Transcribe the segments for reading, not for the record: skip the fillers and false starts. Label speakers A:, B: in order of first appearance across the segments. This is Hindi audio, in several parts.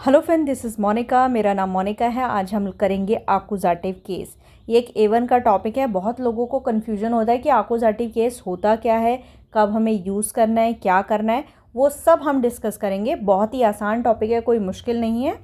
A: Hello friend, this is Monika. मेरा नाम मोनिका है। आज हम करेंगे आकुजाटिव केस। ये एक A1 का टॉपिक है। बहुत लोगों को कन्फ्यूजन होता है कि आकुजाटिव केस होता क्या है, कब हमें यूज़ करना है, क्या करना है, वो सब हम डिस्कस करेंगे। बहुत ही आसान टॉपिक है, कोई मुश्किल नहीं है।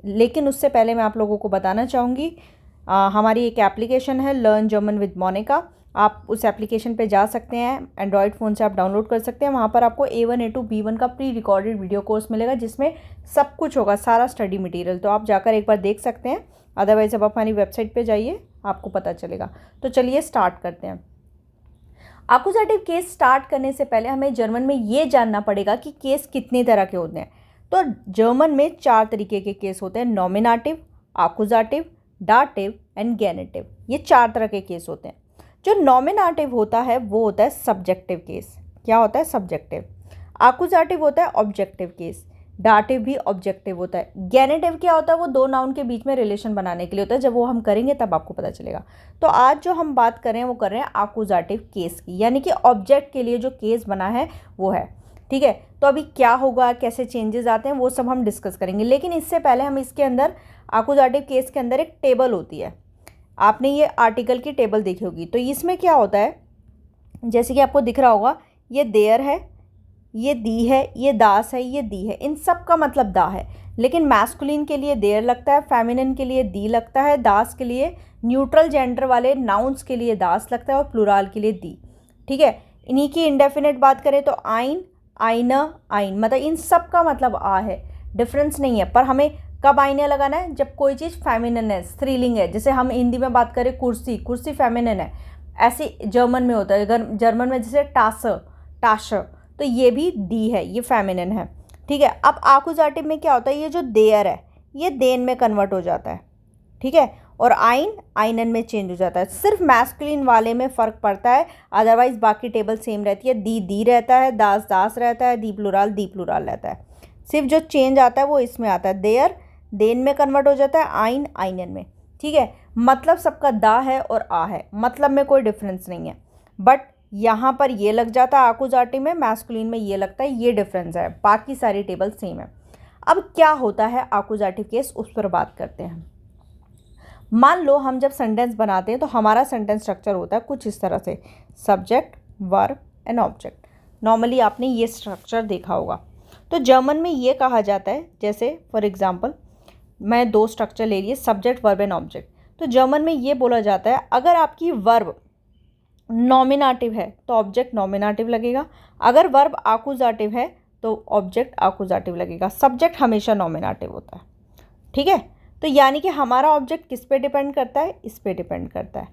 A: लेकिन उससे पहले मैं आप लोगों को बताना चाहूँगी, हमारी एक एप्लीकेशन है लर्न जर्मन विद मोनिका। आप उस एप्लीकेशन पे जा सकते हैं, एंड्रॉयड फ़ोन से आप डाउनलोड कर सकते हैं। वहाँ पर आपको A1 A2 B1 का प्री रिकॉर्डेड वीडियो कोर्स मिलेगा, जिसमें सब कुछ होगा, सारा स्टडी मटेरियल। तो आप जाकर एक बार देख सकते हैं, अदरवाइज़ आप हमारी वेबसाइट पे जाइए, आपको पता चलेगा। तो चलिए स्टार्ट करते हैं। आकुजाटिव केस स्टार्ट करने से पहले हमें जर्मन में ये जानना पड़ेगा कि केस कितने तरह के होते हैं। तो जर्मन में 4 तरीके के केस होते हैं: नॉमिनेटिव, आकुजाटिव, डाटिव एंड गेनेटिव। ये 4 तरह के केस होते हैं। जो नॉमिनेटिव होता है वो होता है सब्जेक्टिव केस। क्या होता है? सब्जेक्टिव। आकुजाटिव होता है ऑब्जेक्टिव केस। डाटिव भी ऑब्जेक्टिव होता है। गेनेटिव क्या होता है? वो दो नाउन के बीच में रिलेशन बनाने के लिए होता है। जब वो हम करेंगे तब आपको पता चलेगा। तो आज जो हम बात कर रहे हैं वो कर रहे हैं आकुजाटिव केस की, यानी कि ऑब्जेक्ट के लिए जो केस बना है वो है। ठीक है, तो अभी क्या होगा, कैसे चेंजेस आते हैं, वो सब हम डिस्कस करेंगे। लेकिन इससे पहले हम इसके अंदर आकुजाटिव केस के अंदर एक टेबल होती है। आपने ये आर्टिकल की टेबल देखी होगी। तो इसमें क्या होता है, जैसे कि आपको दिख रहा होगा, ये देयर है, ये दी है, ये दास है, ये दी है। इन सब का मतलब दा है। लेकिन मैस्कुलिन के लिए देयर लगता है, फेमिनिन के लिए दी लगता है, दास के लिए, न्यूट्रल जेंडर वाले नाउन्स के लिए दास लगता है, और प्लूराल के लिए दी। ठीक है, इन्हीं की इंडेफिनेट बात करें तो आइन, आइना, आइन, मतलब इन सब का मतलब आ है, डिफरेंस नहीं है। पर हमें कब आइने लगाना है? जब कोई चीज़ फेमिनिन है, स्त्रीलिंग है। जैसे हम हिंदी में बात करें कुर्सी, कुर्सी फेमिनिन है, ऐसे जर्मन में होता है। अगर जर्मन में जैसे टास, टाश, तो ये भी दी है, ये फेमिनिन है। ठीक है, अब आकुजाटिव में क्या होता है, ये जो देयर है ये देन में कन्वर्ट हो जाता है। ठीक है, और आइन आइनन में चेंज हो जाता है। सिर्फ मैस्कुलिन वाले में फ़र्क पड़ता है, अदरवाइज बाकी टेबल सेम रहती है। दी रहता है, दास दास रहता है, दी प्लूराल रहता है। सिर्फ जो चेंज आता है वो इसमें आता है, देयर देन में कन्वर्ट हो जाता है, आइन आइनन में। ठीक है, मतलब सबका दा है और आ है, मतलब में कोई डिफरेंस नहीं है। बट यहाँ पर ये लग जाता है आकुजाटिव में, मैस्कुलिन में ये लगता है, ये डिफरेंस है। बाकी सारी टेबल सेम है। अब क्या होता है आकुजाटिव केस, उस पर बात करते हैं। मान लो हम जब सेंटेंस बनाते हैं तो हमारा सेंटेंस स्ट्रक्चर होता है कुछ इस तरह से: subject, verb and object. Normally आपने ये स्ट्रक्चर देखा होगा। तो जर्मन में ये कहा जाता है, जैसे फॉर एग्जांपल मैं 2 स्ट्रक्चर ले लिए, सब्जेक्ट, वर्ब एंड ऑब्जेक्ट। तो जर्मन में ये बोला जाता है, अगर आपकी वर्ब नॉमिनेटिव है तो ऑब्जेक्ट नॉमिनेटिव लगेगा, अगर वर्ब आकुजाटिव है तो ऑब्जेक्ट आकुजाटिव लगेगा। सब्जेक्ट हमेशा नॉमिनेटिव होता है। ठीक है, तो यानी कि हमारा ऑब्जेक्ट किस पे डिपेंड करता है? इस पे डिपेंड करता है,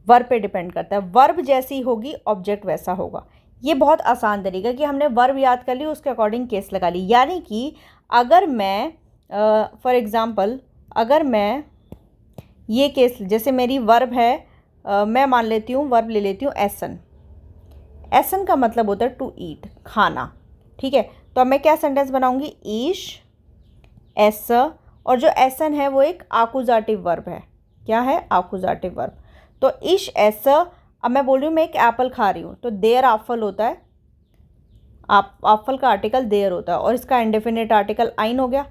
A: वर्ब पे डिपेंड करता है। वर्ब जैसी होगी ऑब्जेक्ट वैसा होगा। ये बहुत आसान तरीका कि हमने वर्ब याद कर ली, उसके अकॉर्डिंग केस लगा ली। यानी कि अगर मैं फॉर एग्ज़ाम्पल अगर मैं ये केस, जैसे मेरी वर्ब है, मैं मान लेती हूँ, वर्ब ले लेती हूँ एसन। एसन का मतलब होता है टू ईट, खाना। ठीक है, तो अब मैं क्या सेंटेंस बनाऊंगी? ईश एस, और जो एसन है वो एक आकुजाटिव वर्ब है। क्या है? आकुजाटिव वर्ब। तो ईश एस, अब मैं बोल रही हूँ मैं एक एप्पल खा रही हूँ, तो देयर एप्पल होता है, एप्पल का आर्टिकल देयर होता है, और इसका इंडेफिनिट आर्टिकल आइन हो गया।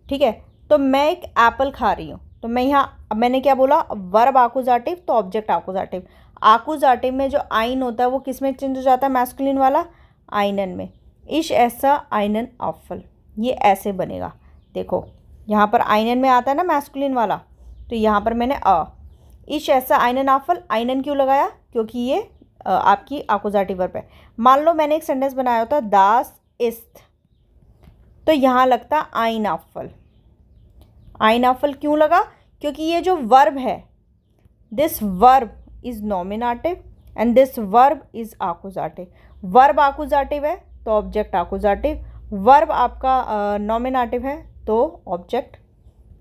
A: ठीक है, तो मैं एक एप्पल खा रही हूँ, तो मैं यहाँ, अब मैंने क्या बोला? वर्ब आकुजाटिव तो ऑब्जेक्ट आकुजाटिव। आकुजाटिव में जो आइन होता है वो किस में चेंज हो जाता है? मैस्कुलिन वाला, आइनन में। इश ऐसा आइनन एप्पल, ये ऐसे बनेगा। देखो यहाँ पर आइनन में आता है ना मैस्कुलिन वाला, तो यहाँ पर मैंने इश ऐसा आइनन एप्पल, आइनन क्यों लगाया? क्योंकि ये आपकी आकुजाटिव वर्ब है। मान लो मैंने एक सेंटेंस बनाया होता दास इस्त, तो यहाँ लगता आइन एप्पल। आइन एप्पल क्यों लगा? क्योंकि ये जो वर्ब है, this verb is nominative and this verb is आकुजाटिव। वर्ब आकुजाटिव है तो ऑब्जेक्ट आकुजाटिव, वर्ब आपका नॉमिनेटिव है तो ऑब्जेक्ट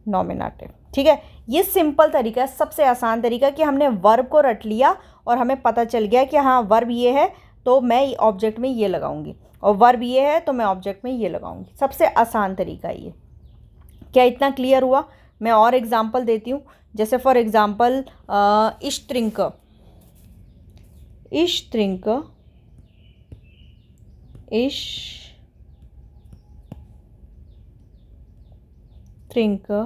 A: नॉमिनेटिव। ठीक है, ये सिंपल तरीका है, सबसे आसान तरीका, कि हमने वर्ब को रट लिया और हमें पता चल गया कि हाँ वर्ब ये है तो मैं ऑब्जेक्ट में ये लगाऊंगी, और वर्ब ये है तो मैं ऑब्जेक्ट में ये लगाऊंगी। सबसे आसान तरीका ये। क्या इतना क्लियर हुआ? मैं और एग्जांपल देती हूँ। जैसे फॉर एग्जांपल इश्ट्रिंक, इश्ट्रिंक, इश trinke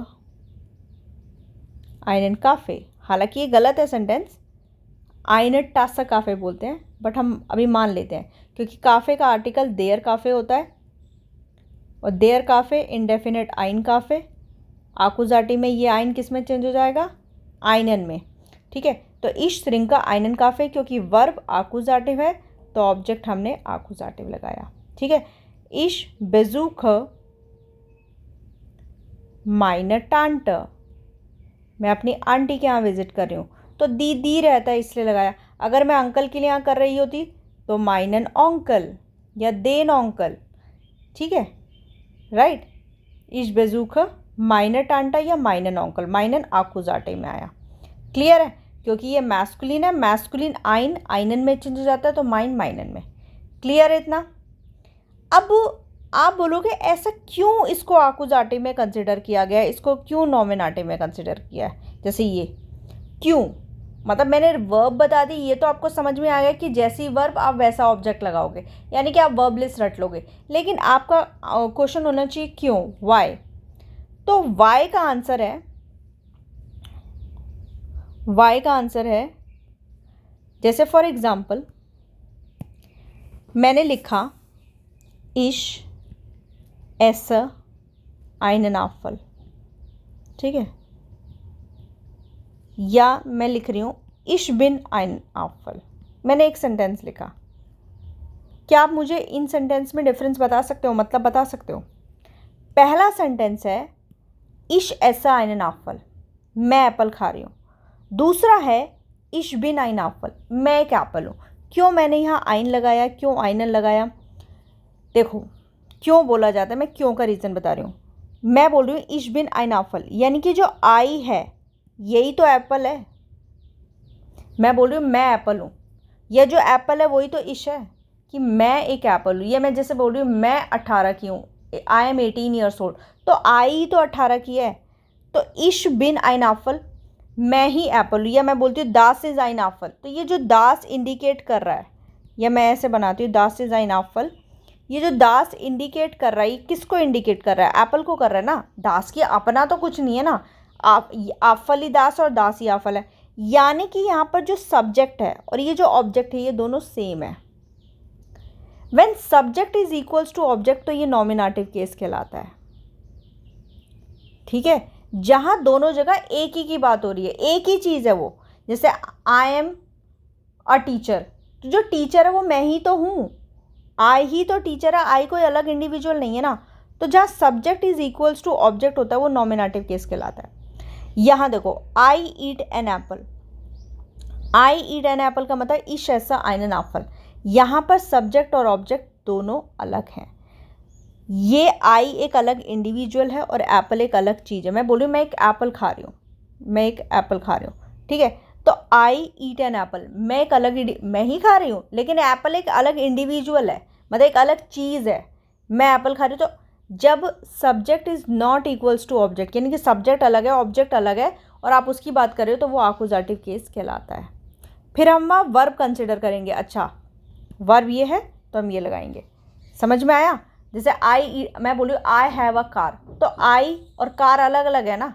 A: einen Kaffee। हालांकि ये गलत है सेंटेंस, eine Tasse Kaffee बोलते हैं, बट हम अभी मान लेते हैं क्योंकि काफ़े का आर्टिकल देयर काफ़े होता है और देयर काफ़े इंडेफिनेट आइन काफ़े। आकुजाटी में ये आइन किस में चेंज हो जाएगा, आइनन में। ठीक है, तो इश श्रिंका आइनन काफ़े, क्योंकि वर्ब आकुजाटिव है तो ऑब्जेक्ट हमने आकुजाटिव लगाया। ठीक है, इश बेजूख माइनर टांट, मैं अपनी आंटी के यहाँ विजिट कर रही हूँ, तो दी रहता है इसलिए लगाया। अगर मैं अंकल के लिए यहाँ कर रही होती तो माइनन ऑन्कल या देन ऑन्कल। ठीक है, राइट। इश बेजूख माइनर टांटा या माइनन ऑन्कल, माइनन आकुजाटे में आया। क्लियर है, क्योंकि ये मैस्कुलिन है, मैस्कुलिन आइन आइनन में चेंज हो जाता है तो माइन माइनन में। क्लियर है इतना। अब आप बोलोगे ऐसा क्यों इसको आकुजाटिव में कंसिडर किया गया है, इसको क्यों नॉमिनेटिव में कंसिडर किया है, जैसे ये क्यों, मतलब मैंने वर्ब बता दी, ये तो आपको समझ में आ गया कि जैसी वर्ब आप वैसा ऑब्जेक्ट लगाओगे, यानी कि आप वर्ब लिस्ट रट लोगे। लेकिन आपका क्वेश्चन होना चाहिए क्यों, वाई। तो वाई का आंसर है जैसे फॉर एग्जाम्पल मैंने लिखा इश esse einen Apfel। ठीक है, या मैं लिख रही हूँ इश बिन ein Apfel। मैंने एक सेंटेंस लिखा, क्या आप मुझे इन सेंटेंस में डिफरेंस बता सकते हो, मतलब बता सकते हो। पहला सेंटेंस है इश esse einen Apfel, मैं एप्पल खा रही हूँ। दूसरा है इश बिन ein Apfel, मैं एक एप्पल हूँ। क्यों मैंने यहाँ आइन लगाया, क्यों आइनन लगाया, देखो क्यों बोला जाता है, मैं क्यों का रीज़न बता रही हूँ। मैं बोल रही हूँ इश बिन ein Apfel, यानी कि जो आई है यही तो एप्पल है। मैं बोल रही हूँ मैं एप्पल हूँ, यह जो एप्पल है वही तो इश है कि मैं एक एप्पल हूँ। ये मैं जैसे बोल रही हूँ मैं 18 की हूँ, आई एम 18 ईयर्स ओल्ड, तो आई तो 18 की है, तो इश बिन ein Apfel, मैं ही एप्पल हूँ। या मैं बोलती हूँ दास इज ein Apfel, तो ये जो दास इंडिकेट कर रहा है, या मैं ऐसे बनाती हूँ दास इज ein Apfel, ये जो दास इंडिकेट कर रहा है किसको इंडिकेट कर रहा है, एप्पल को कर रहा है ना। दास की अपना तो कुछ नहीं है ना, आफल ही दास और दास ही आफल है, यानी कि यहाँ पर जो सब्जेक्ट है और ये जो ऑब्जेक्ट है ये दोनों सेम है। When subject is equals to object तो ये नॉमिनेटिव केस कहलाता है। ठीक है, जहाँ दोनों जगह एक ही की बात हो रही है, एक ही चीज़ है वो। जैसे आई एम अ टीचर, तो जो टीचर है वो मैं ही तो हूँ, आई ही तो टीचर है, आई कोई अलग इंडिविजुअल नहीं है ना। तो जहाँ subject is equals to object होता है वो नॉमिनेटिव केस कहलाता है। यहाँ देखो I eat an apple, I eat an apple का मतलब इश esse einen Apfel। यहाँ पर सब्जेक्ट और ऑब्जेक्ट दोनों अलग हैं। ये आई एक अलग इंडिविजुअल है और एप्पल एक अलग चीज़ है। मैं बोल रही हूँ मैं एक एप्पल खा रही हूँ, मैं एक एप्पल खा रही हूँ। ठीक है, तो आई ईट एन एप्पल, मैं एक अलग मैं ही खा रही हूँ, लेकिन एप्पल एक अलग इंडिविजुअल है, मतलब एक अलग चीज़ है। मैं एप्पल खा रही हूँ, तो जब subject is not equals to object, यानी कि सब्जेक्ट अलग है ऑब्जेक्ट अलग है और आप उसकी बात कर रहे हो, तो वो आकुजाटिव केस कहलाता है। फिर हम वहाँ वर्ब कंसिडर करेंगे। अच्छा वर्ब ये है तो हम ये लगाएंगे, समझ में आया। जैसे मैं बोलूँ आई हैव अ कार, तो आई और कार अलग अलग है ना,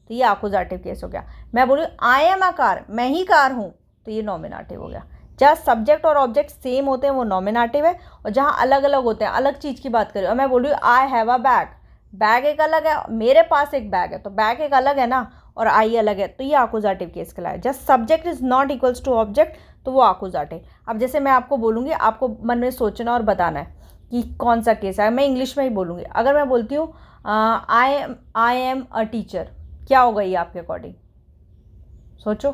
A: तो ये आकुजाटिव केस हो गया। मैं बोलूँ आई एम अ कार, मैं ही कार हूँ, तो ये नॉमिनेटिव हो गया। जहाँ सब्जेक्ट और ऑब्जेक्ट सेम होते हैं वो नॉमिनेटिव है, और जहाँ अलग अलग होते हैं अलग चीज़ की बात करें, और मैं बोल रही हूँ I have a bag, bag एक अलग है, मेरे पास एक बैग है, तो बैग एक अलग है ना और आई अलग है, तो ये आकुजाटिव केस कहलाया। Just subject is not equals to object तो वो आकुजाटिव। अब जैसे मैं आपको बोलूँगी, आपको मन में सोचना और बताना है कि कौन सा केस है। मैं इंग्लिश में ही बोलूँगी। अगर मैं बोलती हूँ आई एम अ टीचर, क्या होगा ये आपके अकॉर्डिंग, सोचो।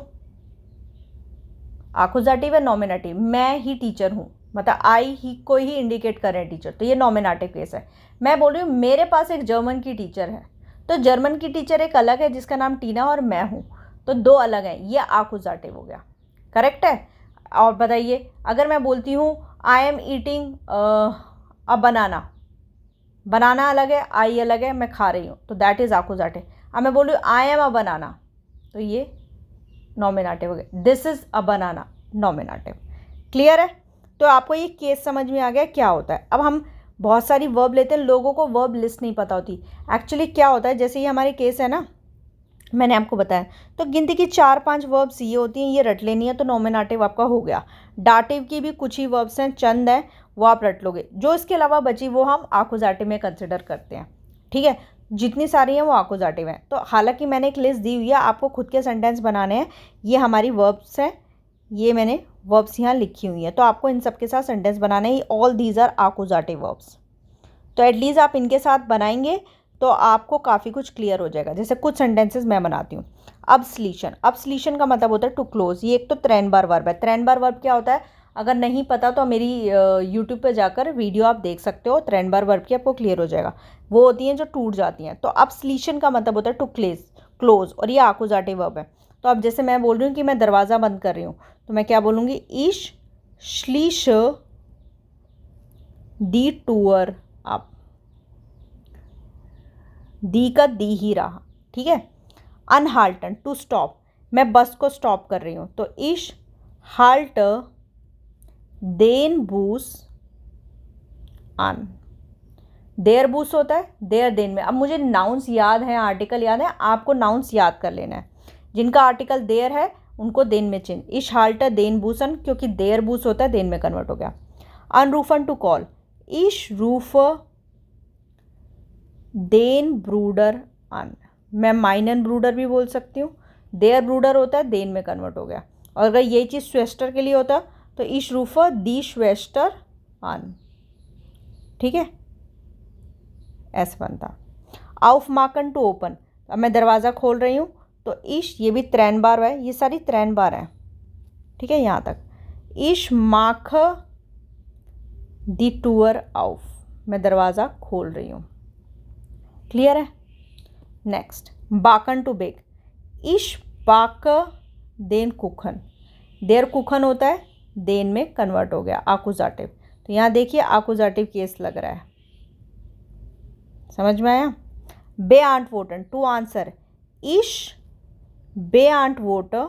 A: आकुजाटिव है नॉमिनेटिव, मैं ही टीचर हूँ, मतलब आई ही को ही इंडिकेट कर रहे हैं टीचर, तो ये नॉमिनेटिव केस है। मैं बोल रही हूँ मेरे पास एक जर्मन की टीचर है, तो जर्मन की टीचर एक अलग है जिसका नाम टीना और मैं हूँ, तो दो अलग हैं, ये आकुजाटिव हो गया। करेक्ट है। और बताइए अगर मैं बोलती हूँ आई एम ईटिंग अ बनाना, बनाना अलग है आई अलग है, मैं खा रही हूँ, तो दैट इज़ आकुजाटिव। अब मैं बोल रही हूँ आई एम अ बनाना, तो ये नॉमिनेटिव हो गया। This is a banana, nominative. Clear है। तो आपको ये केस समझ में आ गया क्या होता है। अब हम बहुत सारी वर्ब लेते हैं, लोगों को वर्ब लिस्ट नहीं पता होती। एक्चुअली क्या होता है, जैसे ये हमारे केस है ना, मैंने आपको बताया, तो गिनती की 4-5 वर्ब्स ये होती हैं, ये रट लेनी है तो नॉमिनेटिव आपका हो गया। डाटिव की भी कुछ ही वर्ब्स हैं, चंद हैं, वो आप रट लोगे। जो इसके अलावा बची वो हम आकुजाटिव में कंसिडर करते हैं, ठीक है। जितनी सारी हैं वो आकुजाटिव हैं। तो हालांकि मैंने एक लिस्ट दी हुई है, आपको खुद के सेंटेंस बनाने हैं। ये हमारी वर्ब्स हैं, ये मैंने वर्ब्स यहाँ लिखी हुई हैं, तो आपको इन सब के साथ सेंटेंस बनाने ही। ऑल दीज आर आकुजाटिव वर्ब्स। तो एटलीस्ट आप इनके साथ बनाएंगे तो आपको काफ़ी कुछ क्लियर हो जाएगा। जैसे कुछ सेंटेंसेस मैं बनाती हूँ। अब्सलीशन का मतलब होता है टू क्लोज। ये एक तो 3 बार वर्ब है। 3 बार वर्ब क्या होता है, अगर नहीं पता तो मेरी यूट्यूब पे जाकर वीडियो आप देख सकते हो। 3 बार वर्ब की आपको क्लियर हो जाएगा। वो होती हैं जो टूट जाती हैं। तो अब्सलीशन का मतलब होता है टू क्लोज, और ये आकुजाटिव वर्ब है। तो अब जैसे मैं बोल रही हूँ कि मैं दरवाज़ा बंद कर रही हूँ, तो मैं क्या बोलूँगी, इश श्लीश दी टूअर अप। दी का दी ही रहा, ठीक है। अनहाल्टन टू स्टॉप, मैं बस को स्टॉप कर रही हूँ, तो इश हाल्ट देन बूस अन। देयर बूस होता है देयर देन में। अब मुझे नाउन्स याद हैं, आर्टिकल याद है, आपको नाउन्स याद कर लेना है। जिनका आर्टिकल देयर है उनको देन में चेंज। इश हाल्ट देन बूसन, क्योंकि देयर बूस होता है देन में कन्वर्ट हो गया। अनरूफन टू कॉल, इश रूफ देन ब्रूडर अन। मैं माइनन ब्रूडर भी बोल सकती हूँ। देयर ब्रूडर होता है देन में कन्वर्ट हो गया। और अगर यही चीज़ स्वेस्टर के लिए होता तो इश रूफर दी स्वेस्टर अन, ठीक है, ऐसे बनता। आउफ माकन टू ओपन, अब मैं दरवाज़ा खोल रही हूँ, तो इश, ये भी 3 बार है, ये सारी 3 बार है, ठीक है, यहाँ तक। इश माख दी टूअर आउफ, मैं दरवाज़ा खोल रही हूँ, क्लियर है। नेक्स्ट, बाकन टू बेक, इश बाक देन कुखन। देर कुखन होता है देन में कन्वर्ट हो गया, आकुजाटिव। तो यहाँ देखिए आकुजाटिव केस लग रहा है, समझ में आया। बे आंट वोटन टू आंसर, इश बे आंट वोटर,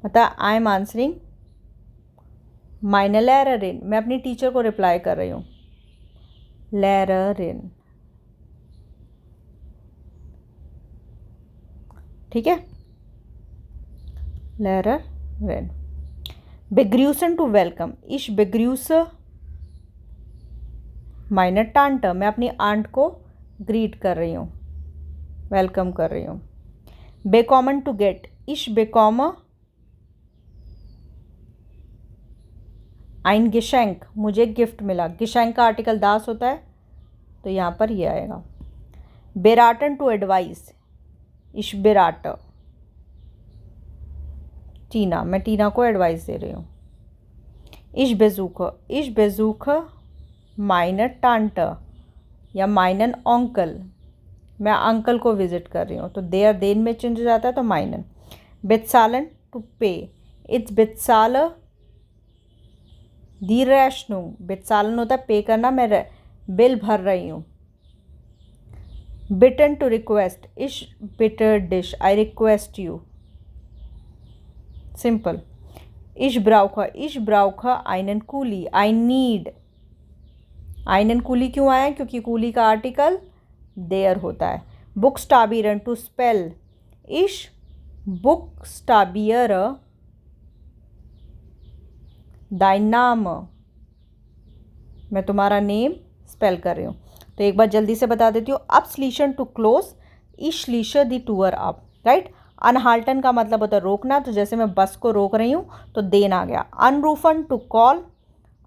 A: मतलब आई एम आंसरिंग माइनर लैररिन, मैं अपनी टीचर को रिप्लाई कर रही हूँ, लैररिन, ठीक है, लैररिन। बेग्रूसन टू वेलकम, इश बेग्रूस माइनर टांट, मैं अपनी आंट को ग्रीट कर रही हूँ, वेलकम कर रही हूँ। बेकॉमन टू गेट, इश बेकॉम आइन गिशैंक, मुझे गिफ्ट मिला। गिशैंक का आर्टिकल दास होता है, तो यहाँ पर ये आएगा। बेराटन टू एडवाइस, इश बेराट टीना, मैं टीना को एडवाइस दे रही हूँ। इश बेजूख माइनर टांट या माइनन ऑन्कल, मैं अंकल को विजिट कर रही हूँ, तो देयर देन में चेंज हो जाता है, तो माइनन। बेतसालन टू पे, इट्स बेतसाल दी रैशनू, बेतसालन होता है पे करना, मैं बिल भर रही हूँ। बिटन टू रिक्वेस्ट, इश bitter dish I request you, simple. इश ब्राउखा आइनन कूली, आई नीड। आइनन कूली क्यों आया, क्योंकि कूली का आर्टिकल देयर होता है। बुक स्टाबियरन टू स्पेल, इश बुक स्टाबियर दाइन नाम, मैं तुम्हारा नेम स्पेल कर रही हूँ। तो एक बार जल्दी से बता देती हूँ। अप स्लीशन टू क्लोज, इश स्लीशर दी टूअर अप, राइट। अनहाल्टन का मतलब होता है रोकना, तो जैसे मैं बस को रोक रही हूँ तो देन आ गया। अनरूफन टू कॉल,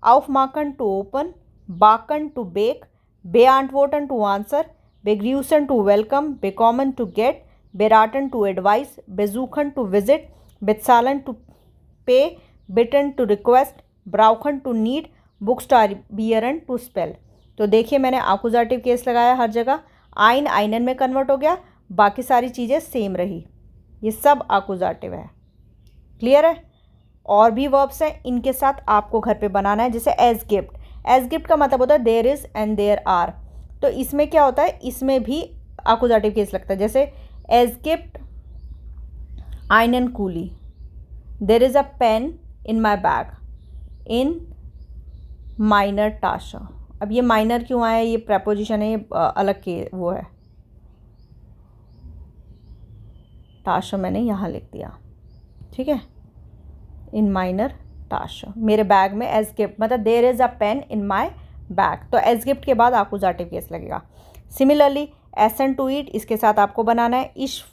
A: आउफ माकन टू ओपन, बाकन टू बेक, बे आंट वोटन टू आंसर, बेग्रूसन टू वेलकम, बेकॉमन टू गेट, बेराटन टू एडवाइस, बेजूखन टू विजिट, बेतसालन टू पे, बिटन टू रिक्वेस्ट, ब्राउखन टू नीड, बुक स्टाबियरन टू स्पेल। तो देखिए मैंने आकुजाटिव केस लगाया हर जगह, आइन आइनन में कन्वर्ट हो गया, बाकी सारी चीज़ें सेम रही, ये सब आकुजाटिव है, क्लियर है। और भी वर्ब्स हैं, इनके साथ आपको घर पे बनाना है। जैसे एज गिफ्ट, एज गिफ्ट का मतलब होता है there is and there are, तो इसमें क्या होता है, इसमें भी आकुजाटिव केस लगता है। जैसे एज गिफ्ट आइनन कूली, there is a pen in my bag, इन माइनर टाशा, अब ये माइनर क्यों आया, ये प्रेपोजिशन है, ये अलग के वो है, टाशा मैंने यहाँ लिख दिया, ठीक है, इन माइनर टाशा। मेरे बैग में एज गिफ्ट, मतलब there is a pen in my bag, तो एज गिफ्ट के बाद आकुजाटिव केस लगेगा। सिमिलरली एसन टू ईट, इसके साथ आपको बनाना है इश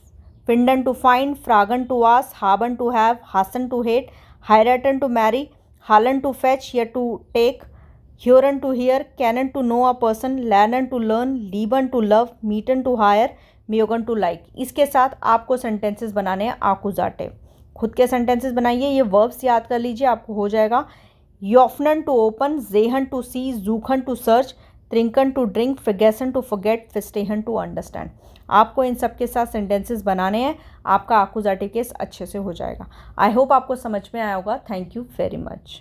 A: फिंडन टू फाइंड, फ्रागन टू आस, हाबन टू हैव, हासन टू हेट, हायरटन टू मैरी, हालन टू फेच या टू टेक, ह्योरन टू हियर, कैनन टू नो अ पर्सन, लैनन टू लर्न, लीबन टू लव, मीटन टू हायर, मियोगन टू लाइक। इसके साथ आपको सेंटेंसेस बनाने हैं आकुजाटिव। खुद के सेंटेंसेस बनाइए, ये वर्ब्स याद कर लीजिए, आपको हो जाएगा। योफनन टू ओपन, जेहन टू सी, जूखन टू सर्च, त्रिंकन टू ड्रिंक, फिगेसन टू फॉरगेट, फिस्टेहन टू अंडरस्टैंड। आपको इन सब के साथ सेंटेंसेस बनाने हैं, आपका आकुजाटिव केस अच्छे से हो जाएगा। आई होप आपको समझ में आया होगा। Thank you very much.